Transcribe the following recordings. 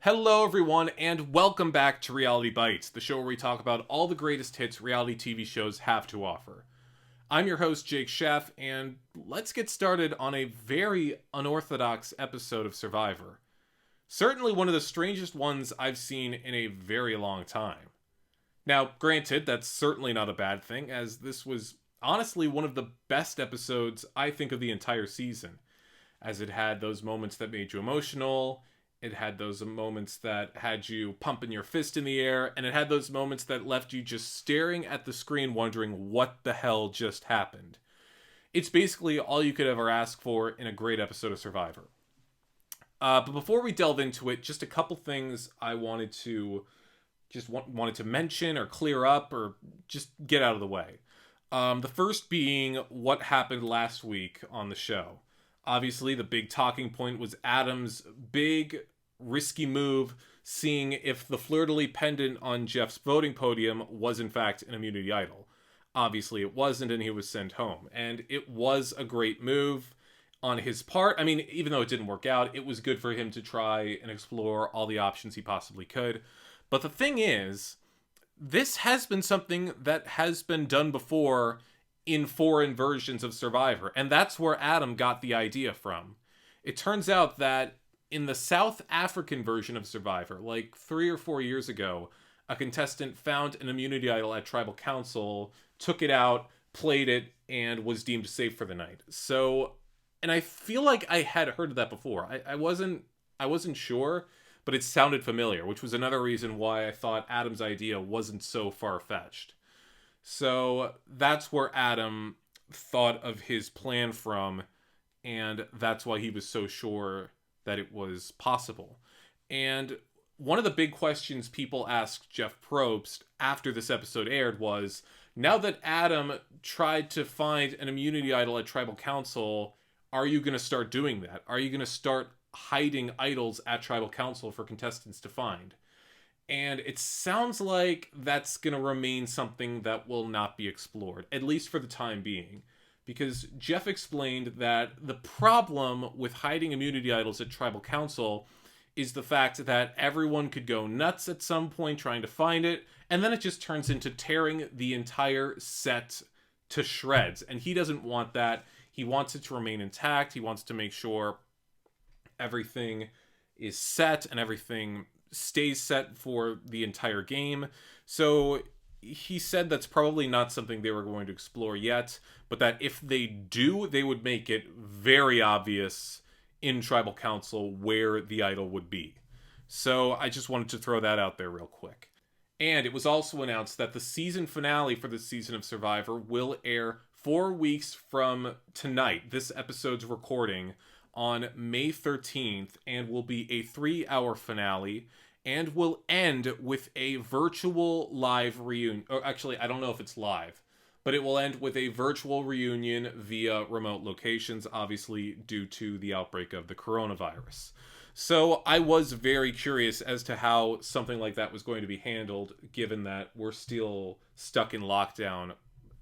Hello, everyone, and welcome back to Reality Bites, the show where we talk about all the greatest hits reality TV shows have to offer. I'm your host, Jake Sheff, and let's get started on a very unorthodox episode of Survivor. Certainly one of the strangest ones I've seen in a very long time. Now, granted, that's certainly not a bad thing, as this was honestly one of the best episodes I think of the entire season, as it had those moments that made you emotional. It had those moments that had you pumping your fist in the air, and it had those moments that left you just staring at the screen wondering what the hell just happened. It's basically all you could ever ask for in a great episode of Survivor. But before we delve into it, just a couple things I wanted to wanted to mention or clear up or just get out of the way. The first being what happened last week on the show. Obviously, the big talking point was Adam's big, risky move, seeing if the fleur-de-lis pendant on Jeff's voting podium was in fact an immunity idol. Obviously, it wasn't, and he was sent home. And it was a great move on his part. I mean, even though it didn't work out, it was good for him to try and explore all the options he possibly could. But the thing is, this has been something that has been done before in foreign versions of Survivor, and that's where Adam got the idea from. It turns out that in the South African version of Survivor, like 3 or 4 years ago, a contestant found an immunity idol at Tribal Council, took it out, played it, and was deemed safe for the night. So, and I feel like I had heard of that before. I wasn't sure, but it sounded familiar, which was another reason why I thought Adam's idea wasn't so far-fetched. So that's where Adam thought of his plan from, and that's why he was so sure that it was possible. And one of the big questions people asked Jeff Probst after this episode aired was, now that Adam tried to find an immunity idol at Tribal Council, are you going to start doing that? Are you going to start hiding idols at Tribal Council for contestants to find? And it sounds like that's going to remain something that will not be explored, at least for the time being. Because Jeff explained that the problem with hiding immunity idols at Tribal Council is the fact that everyone could go nuts at some point trying to find it, and then it just turns into tearing the entire set to shreds. And he doesn't want that. He wants it to remain intact. He wants to make sure everything is set and everything stays set for the entire game. So he said that's probably not something they were going to explore yet, but that if they do, they would make it very obvious in Tribal Council where the idol would be. So I just wanted to throw that out there real quick. And it was also announced that the season finale for this season of Survivor will air 4 weeks from tonight, this episode's recording, on May 13th, and will be a 3-hour finale, and will end with a virtual live reunion. Or actually, I don't know if it's live, but it will end with a virtual reunion via remote locations, obviously due to the outbreak of the coronavirus. So I was very curious as to how something like that was going to be handled, given that we're still stuck in lockdown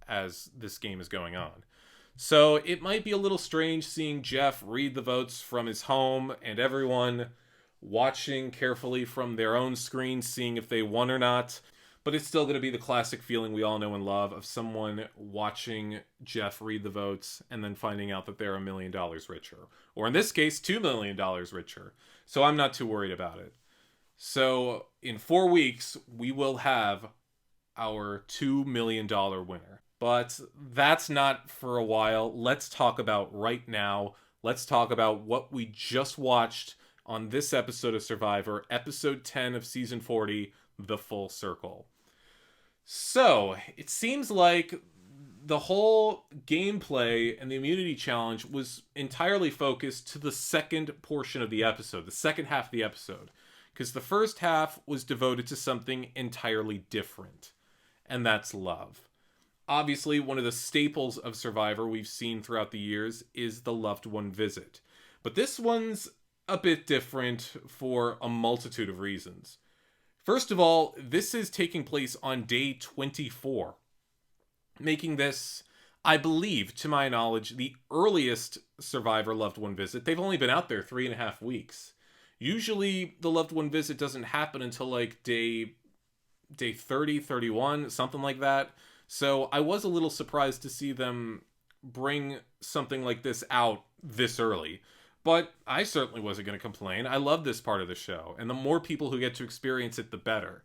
as this game is going on. So it might be a little strange seeing Jeff read the votes from his home and everyone watching carefully from their own screen, seeing if they won or not. But it's still going to be the classic feeling we all know and love of someone watching Jeff read the votes and then finding out that they're $1 million richer. Or in this case, $2 million richer. So I'm not too worried about it. So in 4 weeks, we will have our $2 million winner. But that's not for a while. Let's talk about right now. Let's talk about what we just watched on this episode of Survivor, episode 10 of season 40, The Full Circle. So, it seems like the whole gameplay and the immunity challenge was entirely focused to the second portion of the episode, the second half of the episode. Because the first half was devoted to something entirely different. And that's love. Obviously, one of the staples of Survivor we've seen throughout the years is the loved one visit. But this one's a bit different for a multitude of reasons. First of all, this is taking place on day 24, making this, I believe, to my knowledge, the earliest Survivor loved one visit. They've only been out there 3.5 weeks. Usually the loved one visit doesn't happen until like day 30, 31, something like that. So I was a little surprised to see them bring something like this out this early. But I certainly wasn't going to complain. I love this part of the show, and the more people who get to experience it, the better.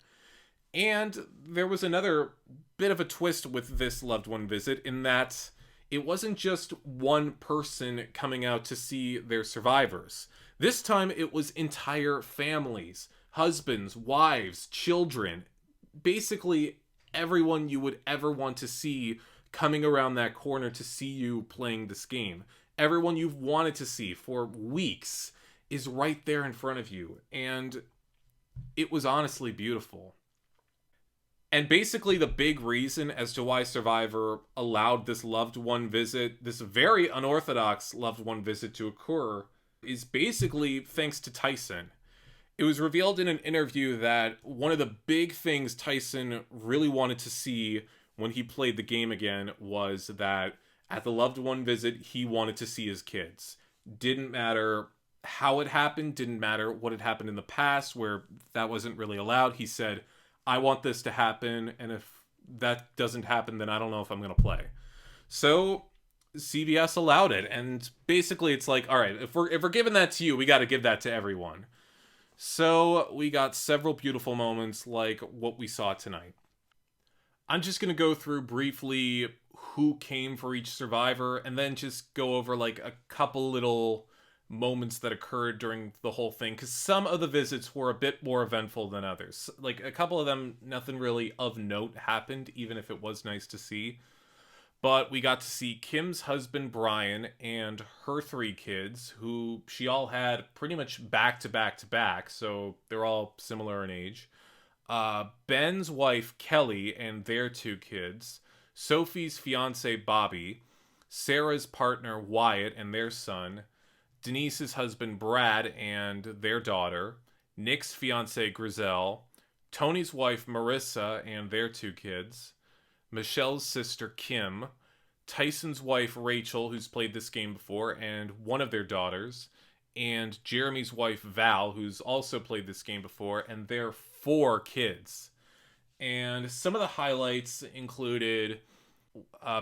And there was another bit of a twist with this loved one visit in that it wasn't just one person coming out to see their survivors. This time it was entire families, husbands, wives, children, basically everyone you would ever want to see coming around that corner to see you playing this game. Everyone you've wanted to see for weeks is right there in front of you. And it was honestly beautiful. And basically, the big reason as to why Survivor allowed this loved one visit, this very unorthodox loved one visit to occur, is basically thanks to Tyson. It was revealed in an interview that one of the big things Tyson really wanted to see when he played the game again was that at the loved one visit, he wanted to see his kids. Didn't matter how it happened, didn't matter what had happened in the past where that wasn't really allowed. He said, I want this to happen, and if that doesn't happen, then I don't know if I'm going to play. So CBS allowed it, and basically it's like, all right, if we're giving that to you, we got to give that to everyone. So we got several beautiful moments like what we saw tonight. I'm just going to go through briefly who came for each survivor, and then just go over like a couple little moments that occurred during the whole thing, because some of the visits were a bit more eventful than others. Like a couple of them, nothing really of note happened, even if it was nice to see. But we got to see Kim's husband Brian and her 3 kids, who she all had pretty much back to back to back, so they're all similar in age. Ben's wife Kelly and their 2 kids, Sophie's fiance Bobby, Sarah's partner Wyatt and their son, Denise's husband Brad and their daughter, Nick's fiancée Griselle, Tony's wife Marissa and their 2 kids, Michelle's sister Kim, Tyson's wife Rachel, who's played this game before, and one of their daughters, and Jeremy's wife Val, who's also played this game before, and their 4 kids. And some of the highlights included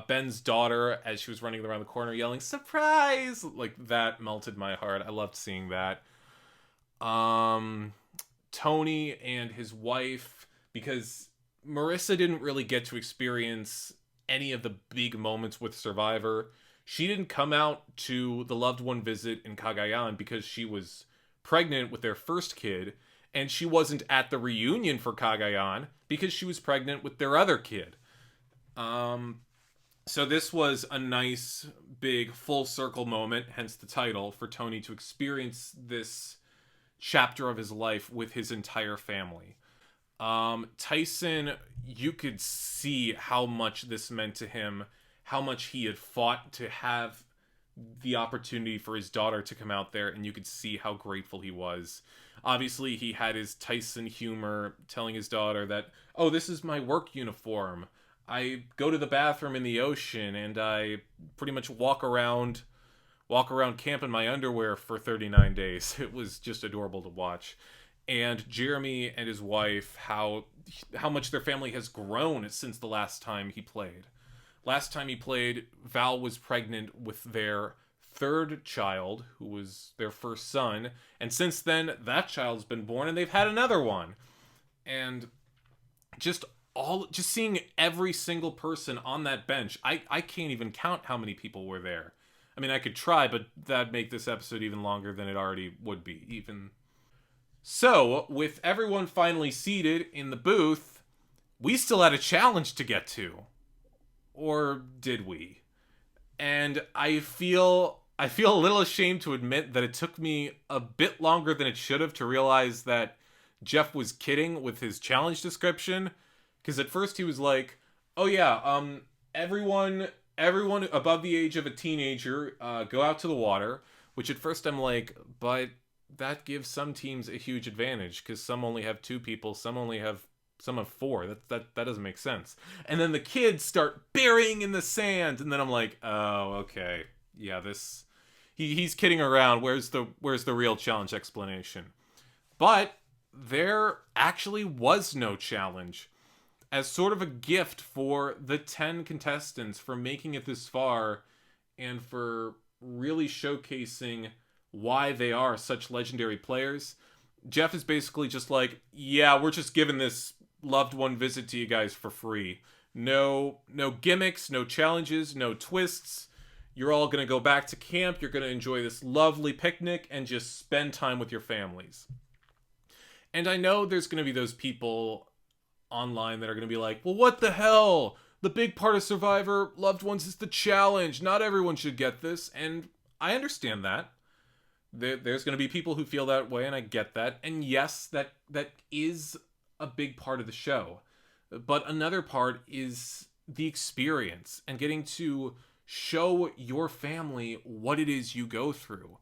Ben's daughter, as she was running around the corner yelling surprise, like that melted my heart. I loved seeing that. Tony and his wife, because Marissa didn't really get to experience any of the big moments with Survivor. She didn't come out to the loved one visit in Cagayan because she was pregnant with their first kid, and she wasn't at the reunion for Cagayan because she was pregnant with their other kid. So this was a nice, big, full circle moment, hence the title, for Tony to experience this chapter of his life with his entire family. Tyson, you could see how much this meant to him, how much he had fought to have the opportunity for his daughter to come out there, and you could see how grateful he was. Obviously, he had his Tyson humor, telling his daughter that, oh, this is my work uniform. I go to the bathroom in the ocean, and I pretty much walk around camp in my underwear for 39 days. It was just adorable to watch. And Jeremy and his wife, how much their family has grown since the last time he played. Last time he played, Val was pregnant with their 3rd child, who was their first son, and since then, that child's been born, and they've had another one. And just seeing every single person on that bench, I can't even count how many people were there. I mean, I could try, but that'd make this episode even longer than it already would be, even. So, with everyone finally seated in the booth, we still had a challenge to get to. Or did we? And I feel a little ashamed to admit that it took me a bit longer than it should have to realize that Jeff was kidding with his challenge description. Because at first he was like, oh yeah, everyone above the age of a teenager, go out to the water. Which at first I'm like, but that gives some teams a huge advantage, because some only have 2 people, some have 4. That doesn't make sense. And then the kids start burying in the sand, and then I'm like, oh, okay, yeah, he's kidding around. Where's the real challenge explanation? But there actually was no challenge. As sort of a gift for the 10 contestants for making it this far and for really showcasing why they are such legendary players, Jeff is basically just like, yeah, we're just giving this loved one visit to you guys for free. No gimmicks, no challenges, no twists. You're all going to go back to camp. You're going to enjoy this lovely picnic and just spend time with your families. And I know there's going to be those people online that are going to be like, well, what the hell? The big part of Survivor Loved Ones is the challenge. Not everyone should get this. And I understand that. There's going to be people who feel that way, and I get that. And yes, that is a big part of the show. But another part is the experience and getting to show your family what it is you go through.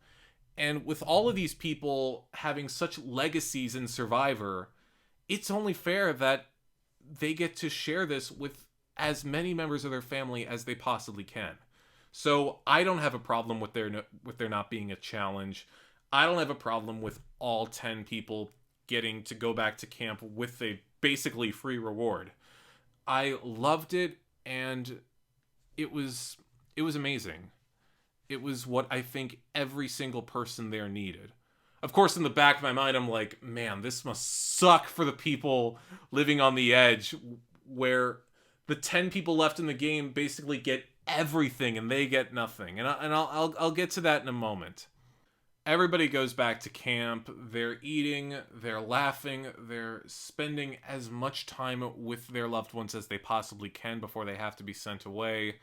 And with all of these people having such legacies in Survivor, it's only fair that they get to share this with as many members of their family as they possibly can. So I don't have a problem with there not being a challenge. I don't have a problem with all 10 people getting to go back to camp with a basically free reward. I loved it, and it was amazing. It was what I think every single person there needed. Of course, in the back of my mind, I'm like, man, this must suck for the people living on the edge, where the 10 people left in the game basically get everything and they get nothing. And I'll get to that in a moment. Everybody goes back to camp. They're eating, they're laughing, they're spending as much time with their loved ones as they possibly can before they have to be sent away.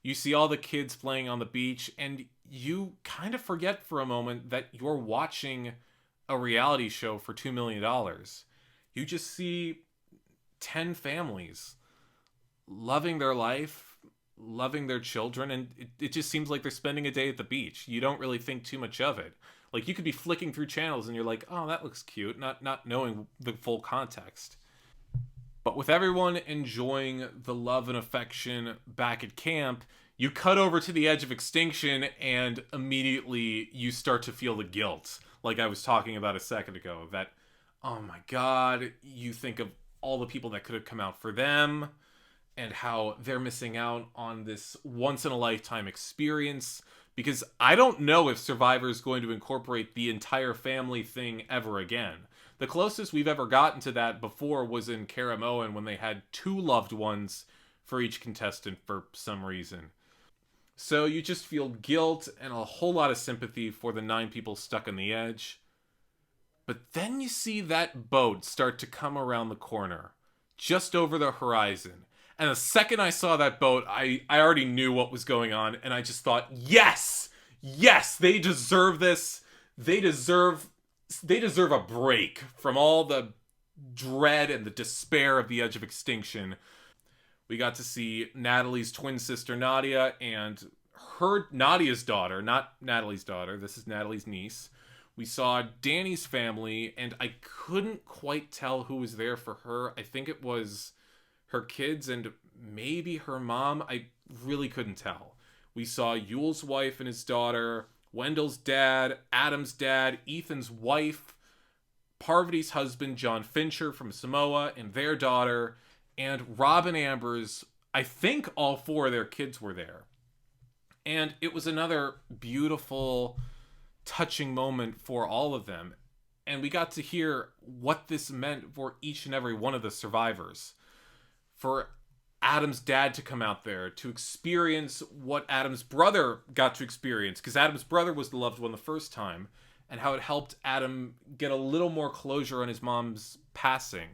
You see all the kids playing on the beach, and you kind of forget for a moment that you're watching a reality show for $2 million. You just see 10 families loving their life, loving their children, and it just seems like they're spending a day at the beach. You don't really think too much of it. Like, you could be flicking through channels and you're like, oh, that looks cute, not knowing the full context. But with everyone enjoying the love and affection back at camp, you cut over to the edge of extinction and immediately you start to feel the guilt. Like I was talking about a second ago, that, oh my God, you think of all the people that could have come out for them and how they're missing out on this once-in-a-lifetime experience. Because I don't know if Survivor is going to incorporate the entire family thing ever again. The closest we've ever gotten to that before was in Karamoan, when they had 2 loved ones for each contestant for some reason. So you just feel guilt and a whole lot of sympathy for the 9 people stuck on the edge. But then you see that boat start to come around the corner, just over the horizon. And the second I saw that boat, I already knew what was going on, and I just thought, yes! Yes, they deserve this. They deserve a break from all the dread and the despair of the edge of extinction. We got to see Natalie's twin sister Nadia and Nadia's daughter, not Natalie's daughter, this is Natalie's niece. We saw Danny's family, and I couldn't quite tell who was there for her. I think it was her kids and maybe her mom. I really couldn't tell. We saw Yule's wife and his daughter, Wendell's dad, Adam's dad, Ethan's wife, Parvati's husband, John Fincher from Samoa, and their daughter, and Rob and Amber's, I think all 4 of their kids were there. And it was another beautiful, touching moment for all of them. And we got to hear what this meant for each and every one of the survivors. For Adam's dad to come out there to experience what Adam's brother got to experience, because Adam's brother was the loved one the first time, and how it helped Adam get a little more closure on his mom's passing.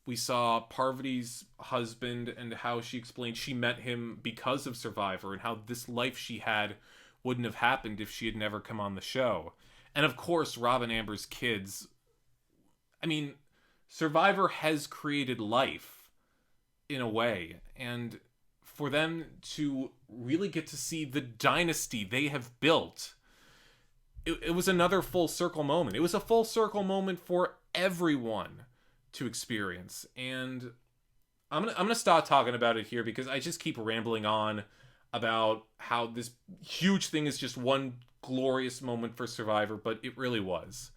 We saw Parvati's husband and how she explained she met him because of Survivor, and how this life she had wouldn't have happened if she had never come on the show. And of course, Rob and Amber's kids. I mean, Survivor has created life in a way, and for them to really get to see the dynasty they have built, it was another full circle moment. It was a full circle moment for everyone to experience. And I'm gonna stop talking about it here, because I just keep rambling on about how this huge thing is just one glorious moment for Survivor, but it really was.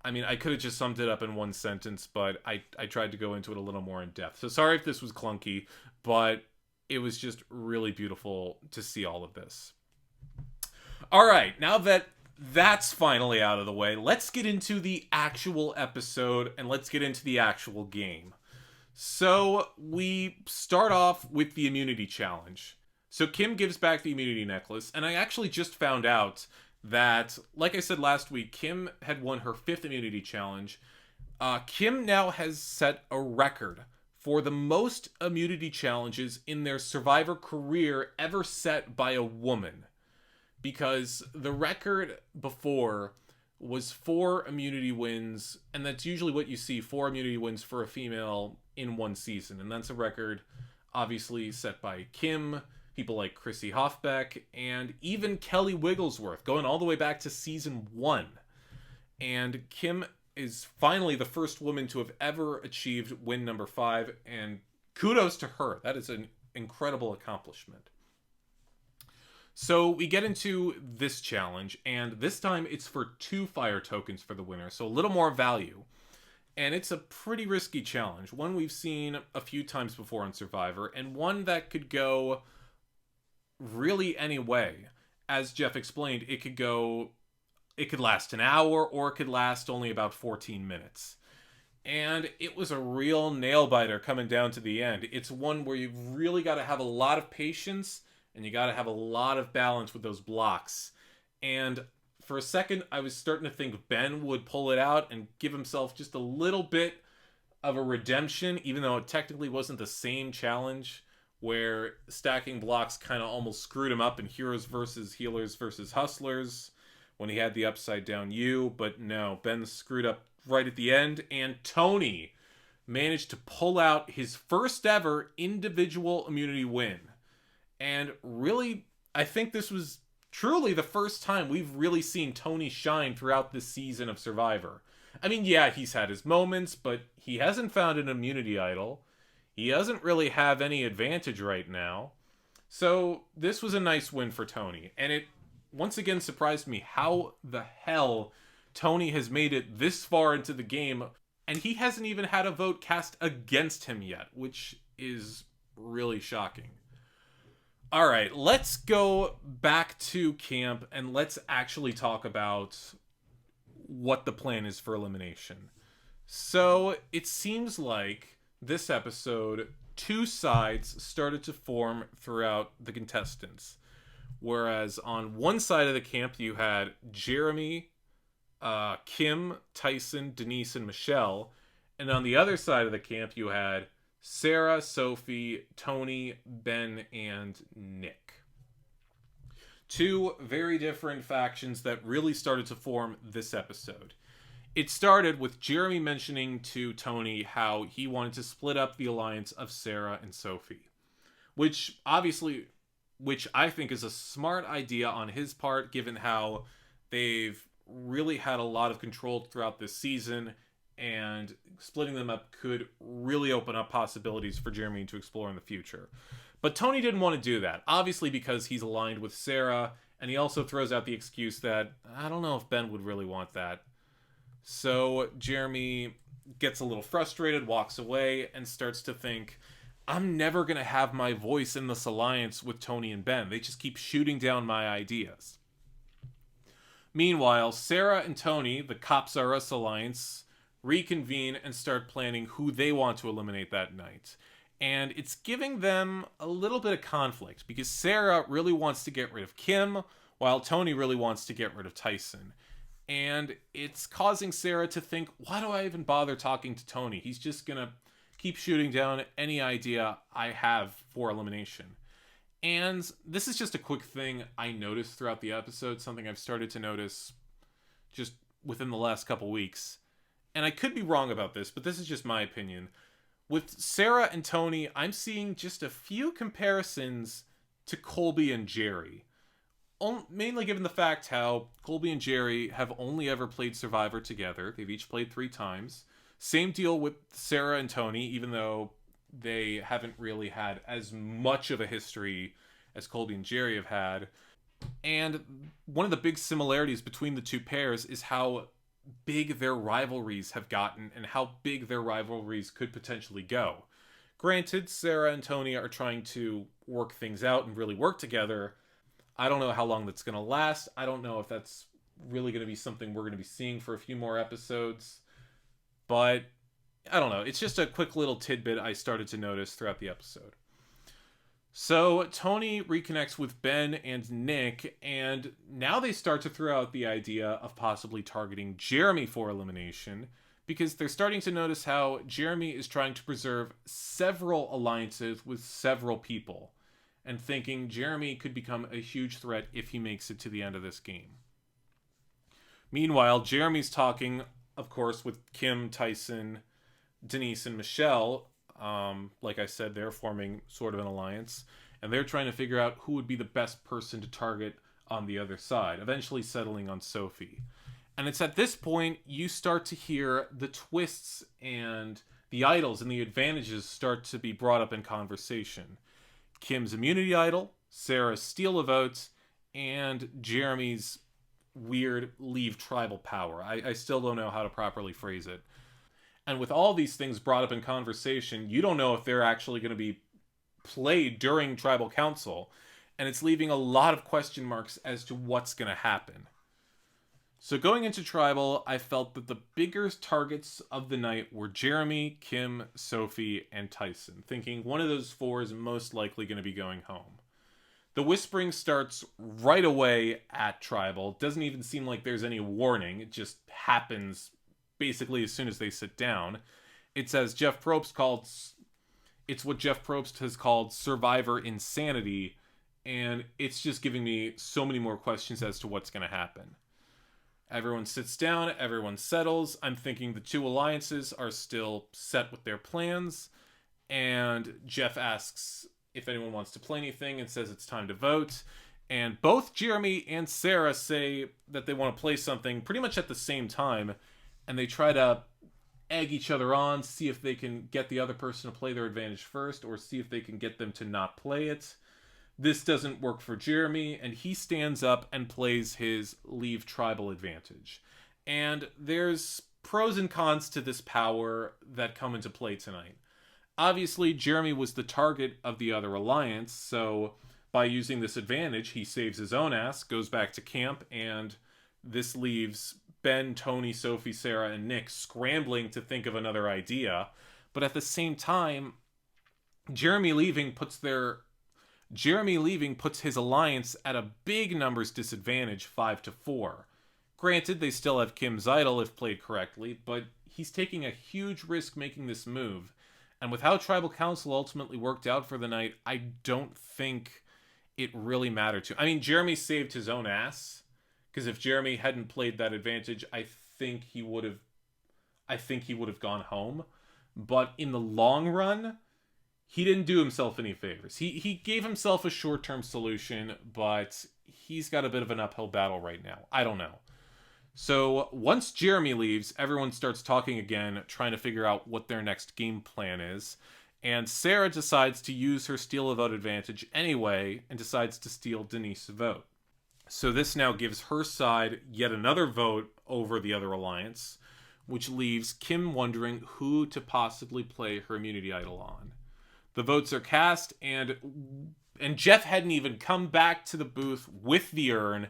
I mean, I could have just summed it up in one sentence, but I tried to go into it a little more in depth. So sorry if this was clunky, but it was just really beautiful to see all of this. All right, now that that's finally out of the way, let's get into the actual episode and let's get into the actual game. So we start off with the immunity challenge. So Kim gives back the immunity necklace, and I actually just found out that, like I said last week, Kim had won her 5th immunity challenge. Kim now has set a record for the most immunity challenges in their Survivor career ever set by a woman. Because the record before was 4 immunity wins, and that's usually what you see, 4 immunity wins for a female in one season. And that's a record obviously set by Kim, people like Chrissy Hoffbeck, and even Kelly Wigglesworth, going all the way back to season 1. And Kim is finally the first woman to have ever achieved win number 5, and kudos to her. That is an incredible accomplishment. So we get into this challenge, and this time it's for 2 fire tokens for the winner, so a little more value. And it's a pretty risky challenge, one we've seen a few times before on Survivor, and one that could go really any way. As Jeff explained, it could last an hour, or it could last only about 14 minutes. And it was a real nail-biter coming down to the end. It's one where you've really got to have a lot of patience, and you got to have a lot of balance with those blocks. And for a second, I was starting to think Ben would pull it out and give himself just a little bit of a redemption, even though it technically wasn't the same challenge, where stacking blocks kind of almost screwed him up in Heroes versus Healers versus Hustlers when he had the upside down U. But no, Ben screwed up right at the end, and Tony managed to pull out his first ever individual immunity win. And really, I think this was truly the first time we've really seen Tony shine throughout this season of Survivor. I mean, yeah, he's had his moments, but he hasn't found an immunity idol. He doesn't really have any advantage right now. So this was a nice win for Tony. And it once again surprised me how the hell Tony has made it this far into the game, and he hasn't even had a vote cast against him yet, which is really shocking. All right, let's go back to camp and let's actually talk about what the plan is for elimination. So it seems like this episode, 2 sides started to form throughout the contestants. Whereas on one side of the camp, you had Jeremy, Kim, Tyson, Denise, and Michelle. And on the other side of the camp, you had Sarah, Sophie, Tony, Ben, and Nick. 2 very different factions that really started to form this episode. It started with Jeremy mentioning to Tony how he wanted to split up the alliance of Sarah and Sophie. Which I think is a smart idea on his part, given how they've really had a lot of control throughout this season, and splitting them up could really open up possibilities for Jeremy to explore in the future. But Tony didn't want to do that, obviously because he's aligned with Sarah, and he also throws out the excuse that, I don't know if Ben would really want that. So Jeremy gets a little frustrated, walks away, and starts to think, I'm never going to have my voice in this alliance with Tony and Ben. They just keep shooting down my ideas. Meanwhile, Sarah and Tony, the Cops R Us alliance, reconvene and start planning who they want to eliminate that night. And it's giving them a little bit of conflict, because Sarah really wants to get rid of Kim, while Tony really wants to get rid of Tyson. And it's causing Sarah to think, why do I even bother talking to Tony? He's just going to keep shooting down any idea I have for elimination. And this is just a quick thing I noticed throughout the episode, something I've started to notice just within the last couple weeks. And I could be wrong about this, but this is just my opinion. With Sarah and Tony, I'm seeing just a few comparisons to Colby and Jerry. Mainly given the fact how Colby and Jerry have only ever played Survivor together. They've each played 3 times. Same deal with Sarah and Tony, even though they haven't really had as much of a history as Colby and Jerry have had. And one of the big similarities between the 2 pairs is how big their rivalries have gotten and how big their rivalries could potentially go. Granted, Sarah and Tony are trying to work things out and really work together. I don't know how long that's going to last. I don't know if that's really going to be something we're going to be seeing for a few more episodes. But I don't know. It's just a quick little tidbit I started to notice throughout the episode. So Tony reconnects with Ben and Nick, and now they start to throw out the idea of possibly targeting Jeremy for elimination, because they're starting to notice how Jeremy is trying to preserve several alliances with several people, and thinking Jeremy could become a huge threat if he makes it to the end of this game. Meanwhile, Jeremy's talking, of course, with Kim, Tyson, Denise, and Michelle. Like I said, they're forming sort of an alliance, and they're trying to figure out who would be the best person to target on the other side, eventually settling on Sophie. And it's at this point you start to hear the twists and the idols and the advantages start to be brought up in conversation. Kim's immunity idol, Sarah's steal a vote, and Jeremy's weird leave tribal power. I still don't know how to properly phrase it. And with all these things brought up in conversation, you don't know if they're actually going to be played during tribal council, and it's leaving a lot of question marks as to what's going to happen. So going into tribal, I felt that the bigger targets of the night were Jeremy, Kim, Sophie, and Tyson, thinking one of those four is most likely going to be going home. The whispering starts right away at tribal. Doesn't even seem like there's any warning. It just happens basically as soon as they sit down. It's what Jeff Probst has called survivor insanity, and it's just giving me so many more questions as to what's going to happen. Everyone sits down, everyone settles. I'm thinking the two alliances are still set with their plans, and Jeff asks if anyone wants to play anything and says it's time to vote. And both Jeremy and Sarah say that they want to play something pretty much at the same time, and they try to egg each other on, see if they can get the other person to play their advantage first, or see if they can get them to not play it. This doesn't work for Jeremy, and he stands up and plays his leave tribal advantage. And there's pros and cons to this power that come into play tonight. Obviously, Jeremy was the target of the other alliance, so by using this advantage, he saves his own ass, goes back to camp, and this leaves Ben, Tony, Sophie, Sarah, and Nick scrambling to think of another idea. But at the same time, Jeremy leaving puts his alliance at a big numbers disadvantage, 5-4. Granted, they still have Kim's idol if played correctly, but he's taking a huge risk making this move. And with how Tribal Council ultimately worked out for the night, I don't think it really mattered to. I mean, Jeremy saved his own ass, because if Jeremy hadn't played that advantage, I think he would have gone home. But in the long run, he didn't do himself any favors. He gave himself a short-term solution, but he's got a bit of an uphill battle right now. I don't know. So once Jeremy leaves, everyone starts talking again, trying to figure out what their next game plan is. And Sarah decides to use her steal a vote advantage anyway, and decides to steal Denise's vote. So this now gives her side yet another vote over the other alliance, which leaves Kim wondering who to possibly play her immunity idol on. The votes are cast, and Jeff hadn't even come back to the booth with the urn,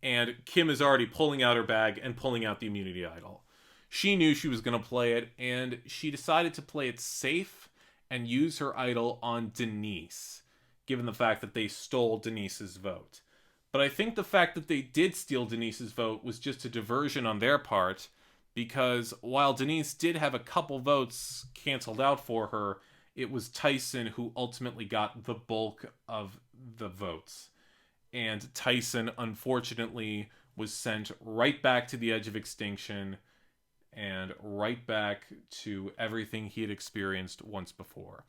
and Kim is already pulling out her bag and pulling out the immunity idol. She knew she was going to play it, and she decided to play it safe and use her idol on Denise, given the fact that they stole Denise's vote. But I think the fact that they did steal Denise's vote was just a diversion on their part, because while Denise did have a couple votes canceled out for her, it was Tyson who ultimately got the bulk of the votes. And Tyson, unfortunately, was sent right back to the edge of extinction and right back to everything he had experienced once before.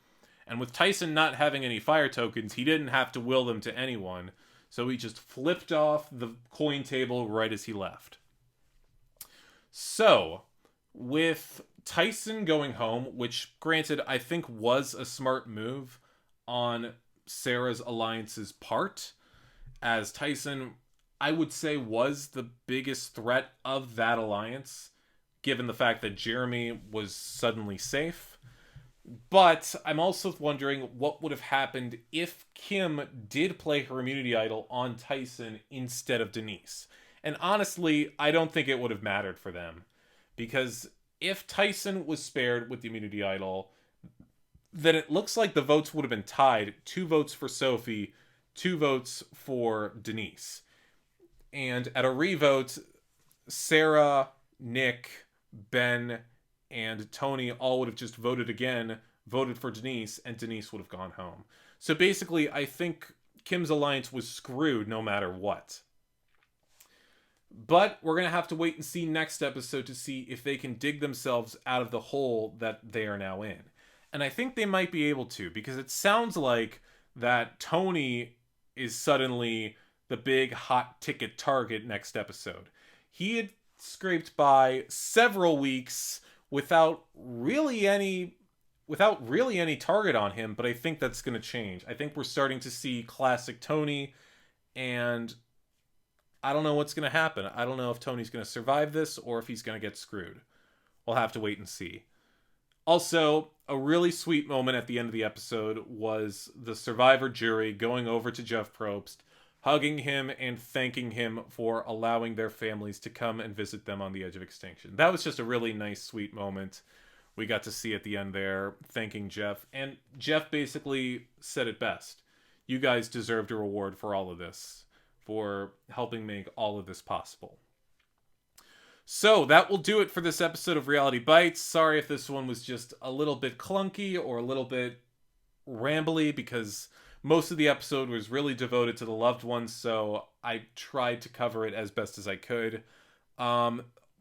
And with Tyson not having any fire tokens, he didn't have to will them to anyone, so he just flipped off the coin table right as he left. So, with Tyson going home, which, granted, I think was a smart move on Sarah's alliance's part, as Tyson, I would say was the biggest threat of that alliance, given the fact that Jeremy was suddenly safe. But I'm also wondering what would have happened if Kim did play her immunity idol on Tyson instead of Denise. And honestly, I don't think it would have mattered for them. Because if Tyson was spared with the immunity idol, then it looks like the votes would have been tied. 2 votes for Sophie, 2 votes for Denise. And at a revote, Sarah, Nick, Ben, and Tony all would have just voted again, voted for Denise, and Denise would have gone home. So basically, I think Kim's alliance was screwed no matter what. But we're going to have to wait and see next episode to see if they can dig themselves out of the hole that they are now in. And I think they might be able to, because it sounds like that Tony is suddenly the big hot ticket target next episode. He had scraped by several weeks without really any target on him, but I think that's going to change. I think we're starting to see classic Tony, and I don't know what's going to happen. I don't know if Tony's going to survive this or if he's going to get screwed. We'll have to wait and see. Also, a really sweet moment at the end of the episode was the Survivor jury going over to Jeff Probst, hugging him and thanking him for allowing their families to come and visit them on the edge of extinction. That was just a really nice, sweet moment we got to see at the end there, thanking Jeff. And Jeff basically said it best. You guys deserved a reward for all of this, for helping make all of this possible. So that will do it for this episode of Reality Bites. Sorry if this one was just a little bit clunky or a little bit rambly, because most of the episode was really devoted to the loved ones, so I tried to cover it as best as I could.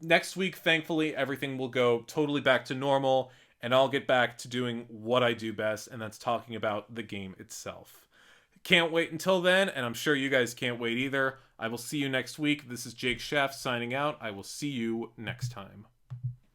Next week, thankfully, everything will go totally back to normal, and I'll get back to doing what I do best, and that's talking about the game itself. Can't wait until then, and I'm sure you guys can't wait either. I will see you next week. This is Jake Sheff signing out. I will see you next time.